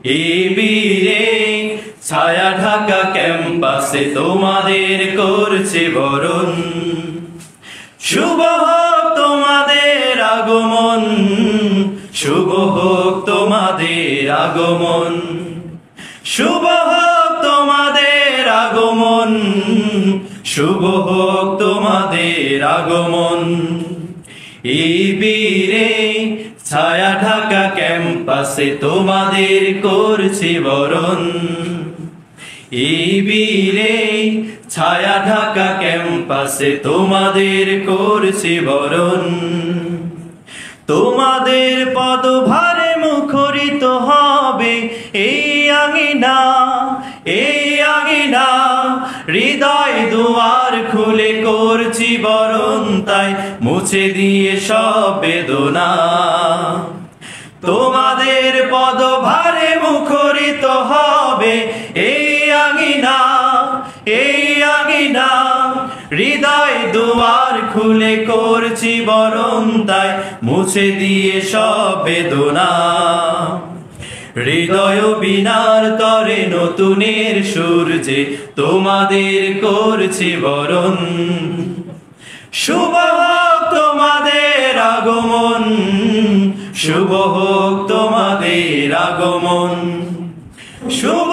এই বীরে ছায়া ঢাকা ক্যাম্পাসে তোমাদের করছে বরণ। শুভ হোক তোমাদের আগমন, শুভ হোক তোমাদের আগমন, শুভ হোক তোমাদের আগমন, শুভ হোক তোমাদের আগমন। এই বীরে ছায়া ঢাকা ক্যাম্পাসে তোমাদের করছি বরণ। এই বীরে ছায়া ঢাকা ক্যাম্পাসে তোমাদের করছি বরণ। তোমাদের পদভারে মুখরিত হবে এই আঙিনা, এই আঙিনা। হৃদয় দুয়ার খুলে করছি বরণ, তাই মুছে দিয়ে সব বেদনা। তোমাদের পদভারে মুখরিত হবে এই আঙিনা, এই আঙিনা। হৃদয় দুয়ার খুলে করছি বরণ, তাই মুছে দিয়ে সব বেদনা। হৃদয় বিনার তরে নতুনের সূর্যে তোমাদের করছি বরণ। শুভ হোক তোমাদের আগমন, শুভ হোক তোমাদের আগমন, শুভ